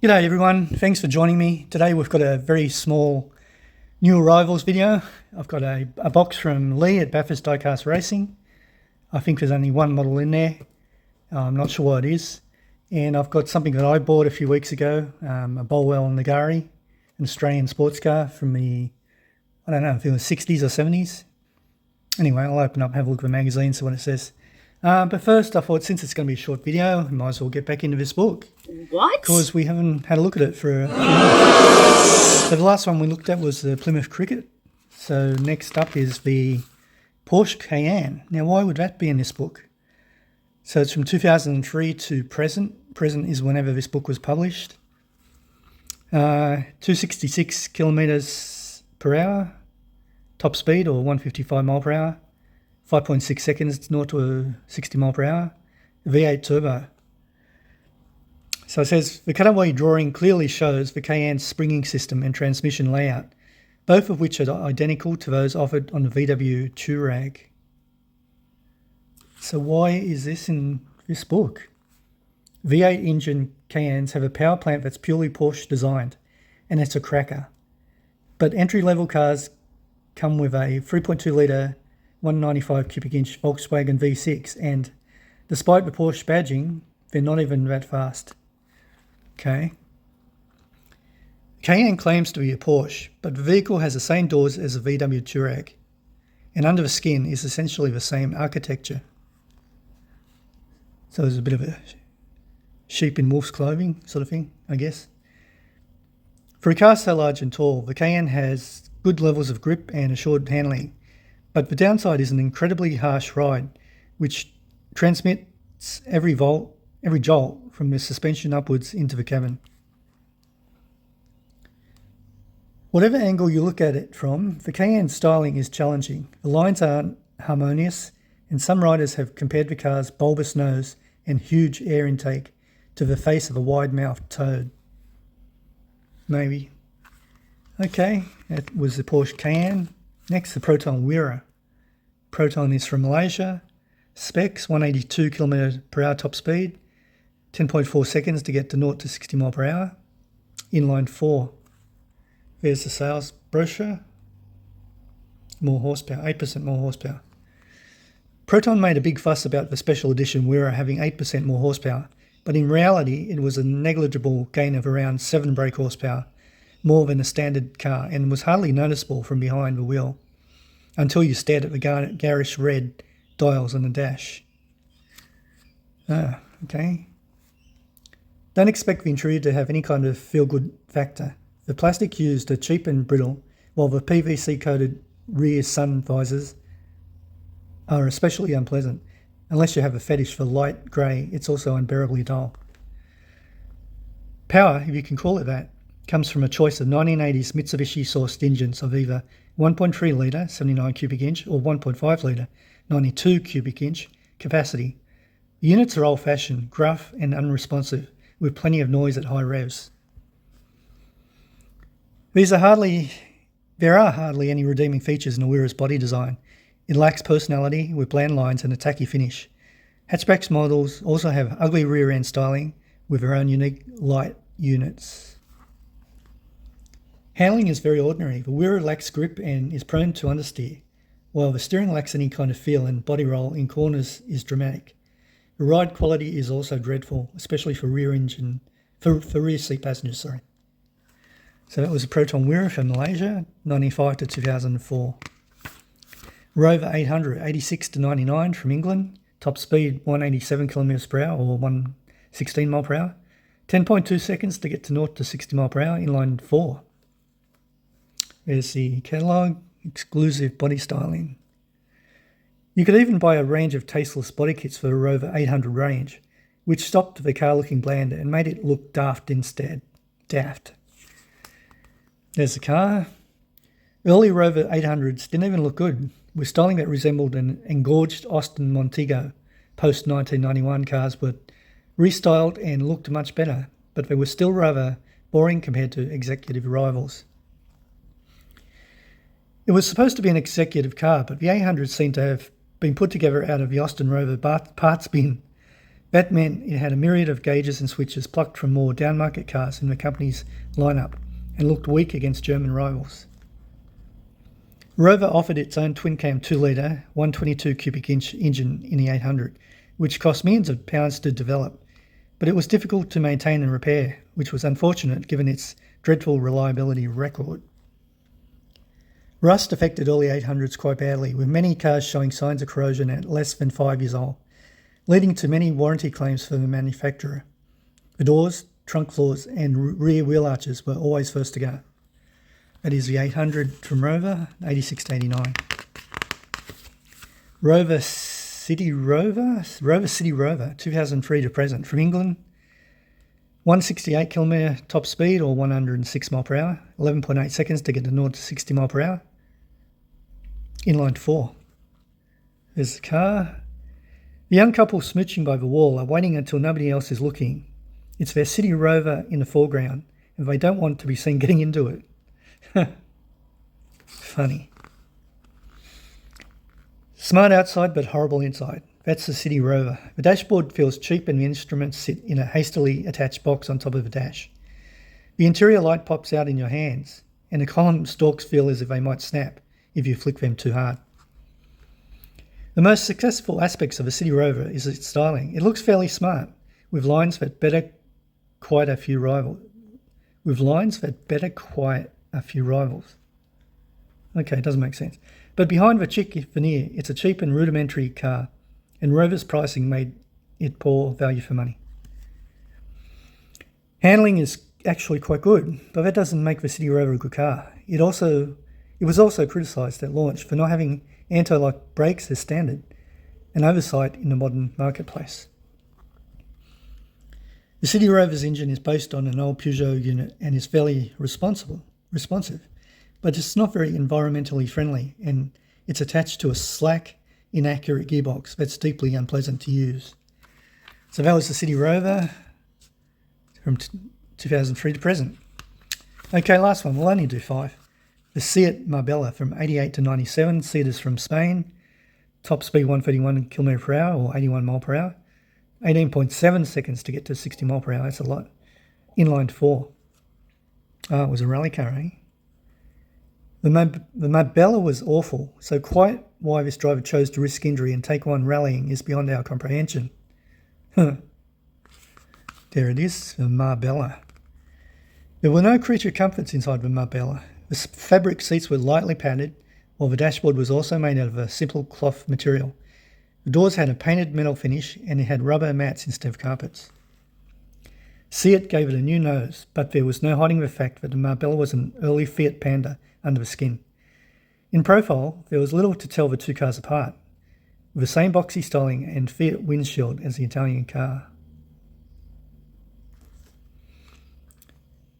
G'day everyone, thanks for joining me. Today we've got a very small new arrivals video. I've got a box from Lee at Bathurst Diecast Racing. I think there's only one model in there. I'm not sure what it is. And I've got something that I bought a few weeks ago, a Bolwell Nagari, an Australian sports car from the, I don't know if it was 60s or 70s. Anyway, I'll open up, have a look at the magazine, see what it says. But first I thought, since it's going to be a short video, I might as well get back into this book. What? Because we haven't had a look at it for a few months. So the last one we looked at was the Plymouth Cricket. So next up is the Porsche Cayenne. Now, why would that be in this book? So it's from 2003 to present. Present is whenever this book was published. 266 kilometres per hour, top speed, or 155 mile per hour. 5.6 seconds, 0 to 60 mile per hour. V8 turbo. So it says, the cutaway drawing clearly shows the Cayenne's springing system and transmission layout, both of which are identical to those offered on the VW Touareg. So why is this in this book? V8 engine Cayennes have a power plant that's purely Porsche designed, and it's a cracker. But entry-level cars come with a 3.2 litre 195 cubic inch Volkswagen V6, and despite the Porsche badging, they're not even that fast. Okay. Cayenne claims to be a Porsche, but the vehicle has the same doors as a VW Touareg, and under the skin is essentially the same architecture. So there's a bit of a sheep in wolf's clothing sort of thing, I guess. For a car so large and tall, the Cayenne has good levels of grip and assured handling, but the downside is an incredibly harsh ride, which transmits every jolt from the suspension upwards into the cabin. Whatever angle you look at it from, the Cayenne's styling is challenging. The lines aren't harmonious, and some riders have compared the car's bulbous nose and huge air intake to the face of a wide-mouthed toad. Maybe. Okay, that was the Porsche Cayenne. Next, the Proton Wira. Proton is from Malaysia. Specs, 182 km per hour top speed. 10.4 seconds to get to 0 to 60 mile per hour. Inline 4. There's the sales brochure. More horsepower, 8% more horsepower. Proton made a big fuss about the special edition Wira having 8% more horsepower, but in reality it was a negligible gain of around 7 brake horsepower, more than a standard car, and was hardly noticeable from behind the wheel, until you stared at the garish red dials on the dash. Okay. Don't expect the interior to have any kind of feel-good factor. The plastic used are cheap and brittle, while the PVC-coated rear sun visors are especially unpleasant. Unless you have a fetish for light grey, it's also unbearably dull. Power, if you can call it that, comes from a choice of 1980s Mitsubishi-sourced engines of either 1.3 litre 79 cubic inch or 1.5 litre 92 cubic inch capacity. The units are old-fashioned, gruff and unresponsive, with plenty of noise at high revs. There are hardly any redeeming features in the Wira's body design. It lacks personality, with bland lines and a tacky finish. Hatchback models also have ugly rear-end styling with their own unique light units. Handling is very ordinary. The Wira lacks grip and is prone to understeer, while the steering lacks any kind of feel, and body roll in corners is dramatic. The ride quality is also dreadful, especially for rear seat passengers. So that was a Proton Wira from Malaysia, 1995 to 2004. Rover 800, 86 to 99 from England, top speed 187 kilometres per hour or 116 mile per hour, 10.2 seconds to get to 0 to 60 mile per hour, inline 4. There's the catalogue, exclusive body styling. You could even buy a range of tasteless body kits for the Rover 800 range, which stopped the car looking bland and made it look daft instead. Daft. There's the car. Early Rover 800s didn't even look good, with styling that resembled an engorged Austin Montego. Post-1991 cars were restyled and looked much better, but they were still rather boring compared to executive rivals. It was supposed to be an executive car, but the 800 seemed to have been put together out of the Austin Rover parts bin That meant it had a myriad of gauges and switches plucked from more downmarket cars in the company's lineup and looked weak against German rivals. Rover offered its own twin-cam 2-litre, 122 cubic inch engine in the 800, which cost millions of pounds to develop, but it was difficult to maintain and repair, which was unfortunate given its dreadful reliability record. Rust affected early 800s quite badly, with many cars showing signs of corrosion at less than 5 years old, leading to many warranty claims for the manufacturer. The doors, trunk floors and rear wheel arches were always first to go. That is the 800 from Rover, 86 to 89. Rover City Rover, 2003 to present, from England. 168 kilometre top speed or 106 mile per hour, 11.8 seconds to get to 0 to 60 mile per hour. Inline 4. There's the car. The young couple smooching by the wall are waiting until nobody else is looking. It's their City Rover in the foreground, and they don't want to be seen getting into it. Funny. Smart outside but horrible inside. That's the City Rover. The dashboard feels cheap and the instruments sit in a hastily attached box on top of the dash. The interior light pops out in your hands, and the column stalks feel as if they might snap if you flick them too hard. The most successful aspects of a City Rover is its styling. It looks fairly smart, with lines that better quiet a few rivals. Okay, it doesn't make sense. But behind the chic veneer, it's a cheap and rudimentary car, and Rover's pricing made it poor value for money. Handling is actually quite good, but that doesn't make the City Rover a good car. It was also criticised at launch for not having anti-lock brakes as standard, an oversight in the modern marketplace. The City Rover's engine is based on an old Peugeot unit and is fairly responsive, but it's not very environmentally friendly, and it's attached to a slack, inaccurate gearbox that's deeply unpleasant to use. So that was the City Rover from 2003 to present. Okay, last one. We'll only do 5. The Seat Marbella from 88 to 97. Seat is from Spain. Top speed 131 km per hour or 81 mile per hour. 18.7 seconds to get to 60 mile per hour. That's a lot. Inline 4. Oh, it was a rally car, eh? The Marbella was awful, so quite why this driver chose to risk injury and take one rallying is beyond our comprehension. There it is, the Marbella. There were no creature comforts inside the Marbella. The fabric seats were lightly padded, while the dashboard was also made out of a simple cloth material. The doors had a painted metal finish and it had rubber mats instead of carpets. Seat gave it a new nose, but there was no hiding the fact that the Marbella was an early Fiat Panda under the skin. In profile, there was little to tell the two cars apart, with the same boxy styling and Fiat windshield as the Italian car.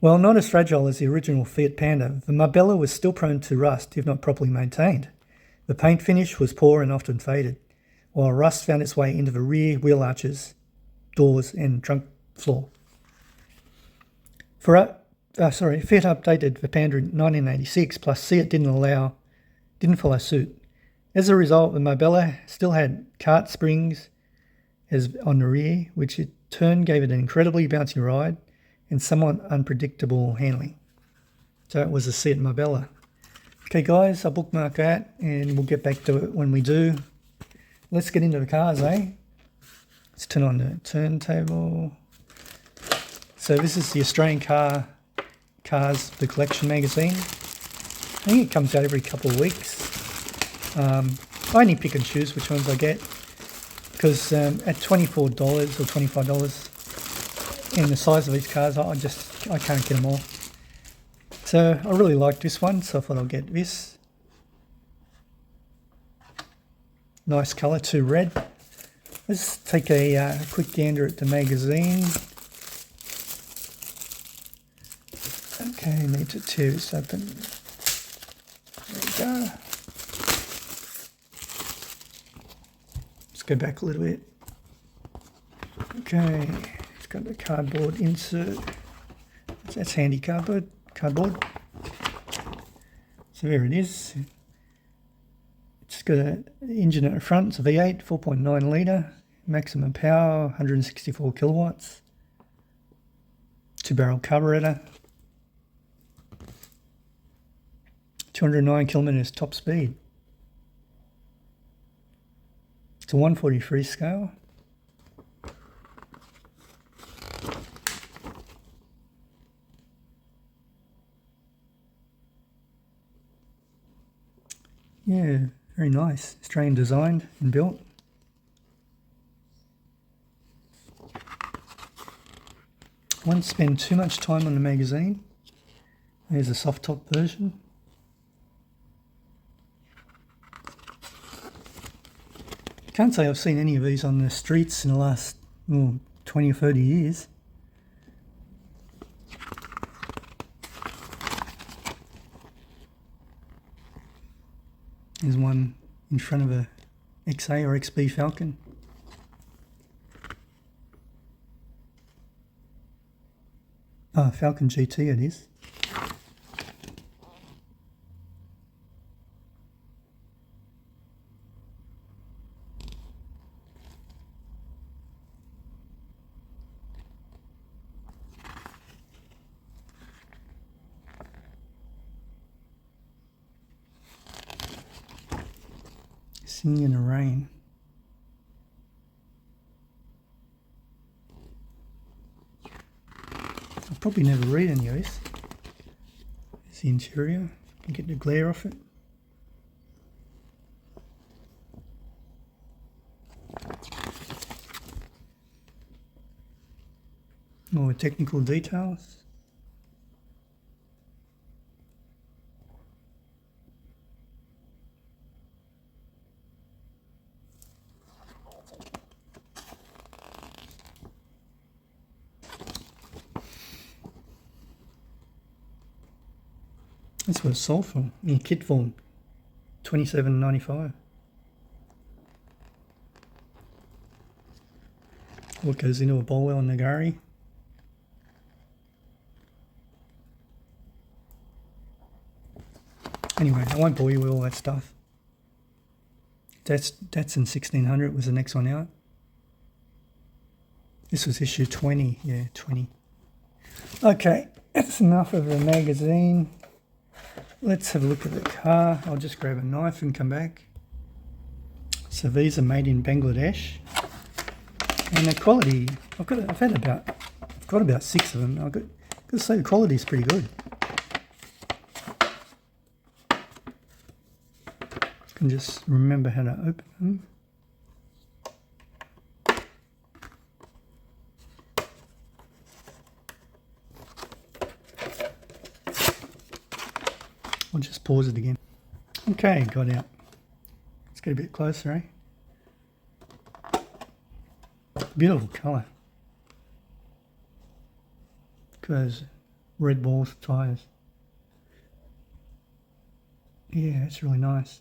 While not as fragile as the original Fiat Panda, the Marbella was still prone to rust if not properly maintained. The paint finish was poor and often faded, while rust found its way into the rear wheel arches, doors and trunk floor. Fiat updated the Panda in 1986, plus Seat didn't follow suit. As a result, the Marbella still had kart springs as on the rear, which in turn gave it an incredibly bouncy ride and somewhat unpredictable handling. So it was a Seat Marbella. Okay guys, I'll bookmark that and we'll get back to it when we do. Let's get into the cars, eh? Let's turn on the turntable. So this is the Australian Cars, the collection magazine. I think it comes out every couple of weeks. I only pick and choose which ones I get because at $24 or $25 and the size of these cars, I can't get them all. So I really like this one, so I thought I'll get this. Nice colour, too red. Let's take a quick gander at the magazine. Okay, need to tear this open. There we go. Let's go back a little bit. Okay, it's got the cardboard insert. That's handy cardboard. So there it is. It's got an engine at the front. It's a V8, 4.9 litre, maximum power, 164 kilowatts. 2-barrel carburetor. 209 kilometers top speed. It's a 143 scale. Yeah, very nice. Australian designed and built. I won't spend too much time on the magazine. There's a soft top version. Can't say I've seen any of these on the streets in the last 20 or 30 years. There's one in front of a XA or XB Falcon. Oh, Falcon GT it is. Singing in the rain. I'll probably never read any of this. It's the interior. You can get the glare off it. All the technical details. That's what it's sold for, in kit form, $27.95. What goes into a Bolwell Nagari? Anyway, I won't bore you with all that stuff. That's in 1600 was the next one out. This was issue 20, yeah, 20. Okay, that's enough of the magazine. Let's have a look at the car. I'll just grab a knife and come back. So these are made in Bangladesh, and the quality, I've got about 6 of them. I've got to say the quality is pretty good. I can just remember how to open them. I'll just pause it again. Okay, got out. Let's get a bit closer, eh? Beautiful colour. Look at those red balls tyres. Yeah, it's really nice.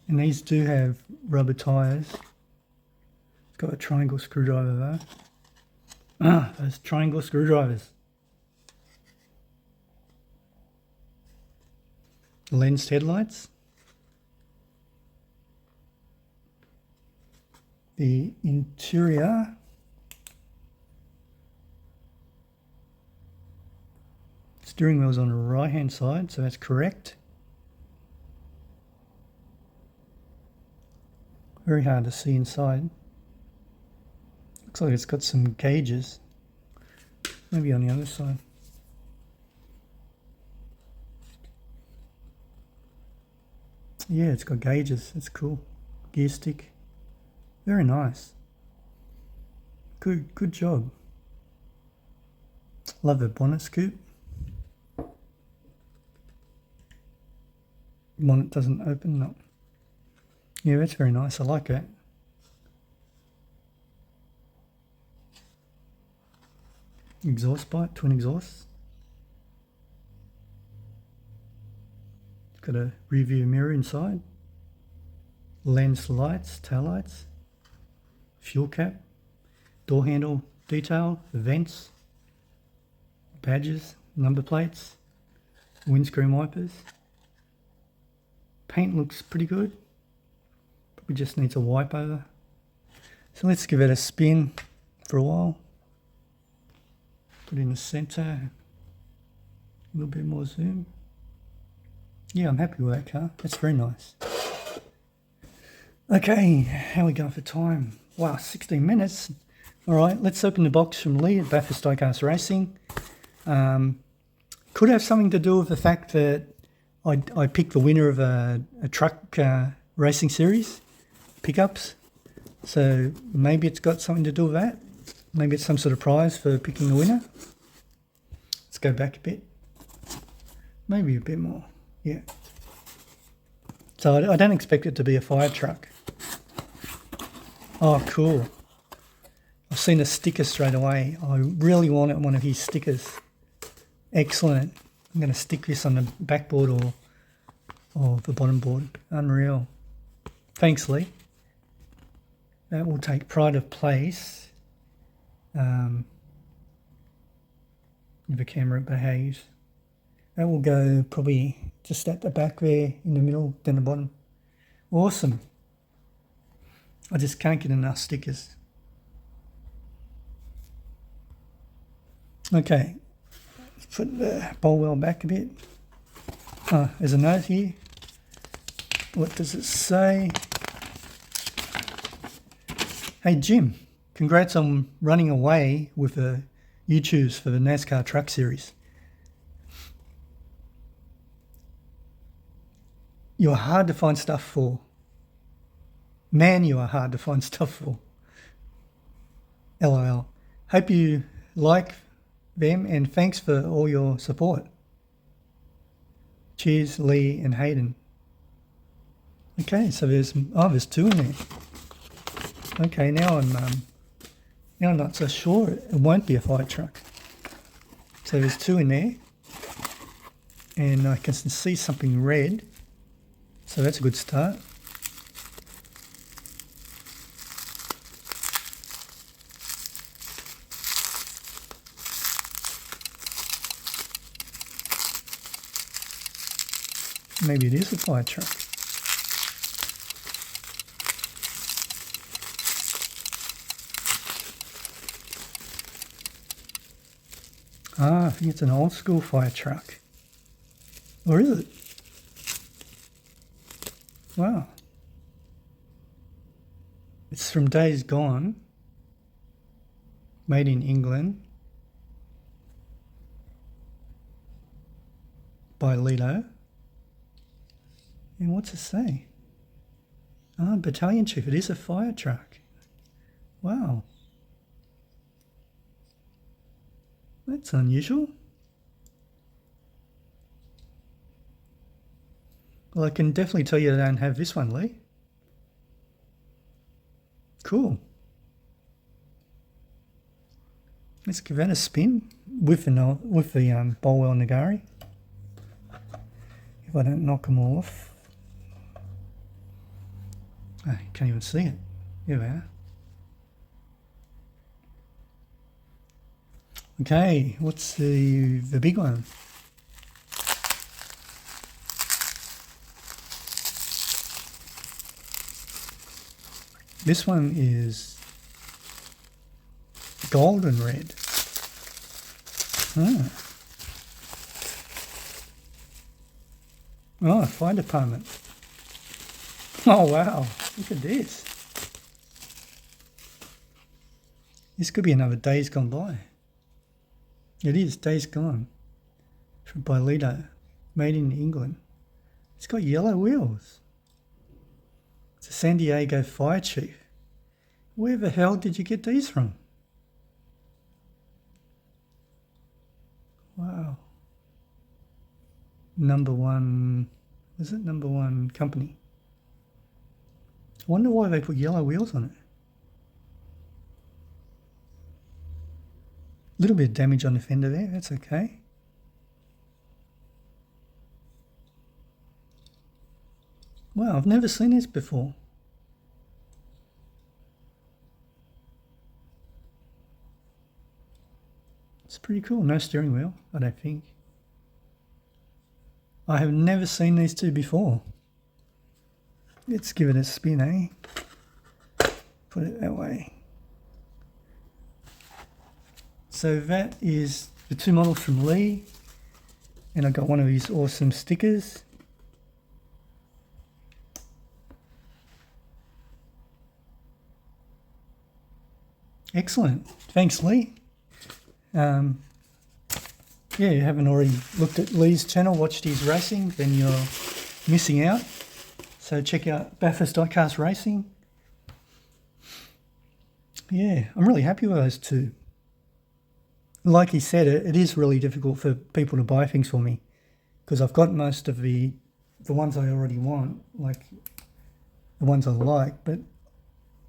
And these do have rubber tyres. It's got a triangle screwdriver though. Ah, those triangle screwdrivers. Lensed headlights. The interior. Steering wheel's on the right hand side, so that's correct. Very hard to see inside. Looks like it's got some gauges. Maybe on the other side. Yeah, it's got gauges. It's cool. Gear stick. Very nice. Good job. Love the bonnet scoop. Bonnet doesn't open. No. Yeah, that's very nice. I like that. Exhaust pipe, twin exhausts. Got a rear view mirror inside, lens lights, tail lights, fuel cap, door handle detail, vents, badges, number plates, windscreen wipers. Paint looks pretty good, probably just needs a wipe over. So let's give it a spin for a while. Put it in the center. A little bit more zoom. Yeah, I'm happy with that car. That's very nice. Okay, how are we going for time? Wow, 16 minutes. All right, let's open the box from Lee at Bathurst Diecast Racing. Could have something to do with the fact that I picked the winner of a truck racing series, pickups. So maybe it's got something to do with that. Maybe it's some sort of prize for picking the winner. Let's go back a bit. Maybe a bit more. Yeah. So I don't expect it to be a fire truck. Oh, cool. I've seen a sticker straight away. I really wanted one of his stickers. Excellent. I'm going to stick this on the backboard or the bottom board. Unreal. Thanks, Lee. That will take pride of place if the camera behaves. That will go probably just at the back there, in the middle, then the bottom. Awesome. I just can't get enough stickers. Okay, let's put the Bolwell back a bit. Oh, there's a note here. What does it say? Hey Jim, congrats on running away with the YouTubes for the NASCAR Truck Series. You're hard to find stuff for. Man, you are hard to find stuff for. LOL. Hope you like them and thanks for all your support. Cheers, Lee and Hayden. Okay, so there's two in there. Okay, now I'm not so sure it won't be a fire truck. So there's two in there, and I can see something red. So that's a good start. Maybe it is a fire truck. Ah, I think it's an old school fire truck. Or is it? Wow. It's from days gone. Made in England. By Lido. And what's it say? Ah, battalion chief. It is a fire truck. Wow. That's unusual. Well, I can definitely tell you I don't have this one, Lee. Cool. Let's give that a spin with the Bolwell Nagari. If I don't knock them off. I can't even see it. Here we are. Okay, what's the big one? This one is golden red. Ah. Oh, fire department. Oh wow, look at this. This could be another Days Gone By. It is Days Gone. By Lido. Made in England. It's got yellow wheels. It's a San Diego fire chief. Where the hell did you get these from? Wow. Number one, is it number one company? I wonder why they put yellow wheels on it. A little bit of damage on the fender there, that's okay. Wow, I've never seen this before. It's pretty cool. No steering wheel, I don't think. I have never seen these two before. Let's give it a spin, eh? put it that way. So that is the two models from Lee, and I got one of these awesome stickers. Excellent. Thanks, Lee. Yeah, you haven't already looked at Lee's channel, watched his racing, then you're missing out. So check out Bathurst Diecast Racing. Yeah, I'm really happy with those two. Like he said, it is really difficult for people to buy things for me because I've got most of the ones I already want, like the ones I like, but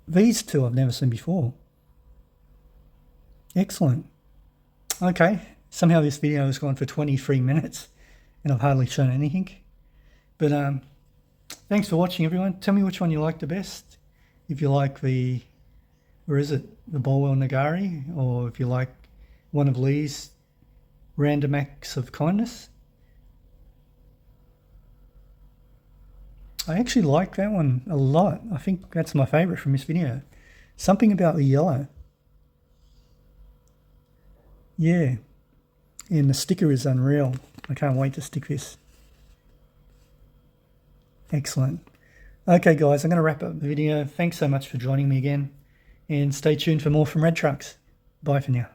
these two I've never seen before. Excellent. Okay, somehow this video has gone for 23 minutes and I've hardly shown anything. But thanks for watching, everyone. Tell me which one you like the best. If you like the Bolwell Nagari, or if you like one of Lee's random acts of kindness. I actually like that one a lot. I think that's my favourite from this video. Something about the yellow. Yeah, and the sticker is unreal. I can't wait to stick this. Excellent. Okay guys, I'm going to wrap up the video. Thanks so much for joining me again, and stay tuned for more from Red Trucks. Bye for now.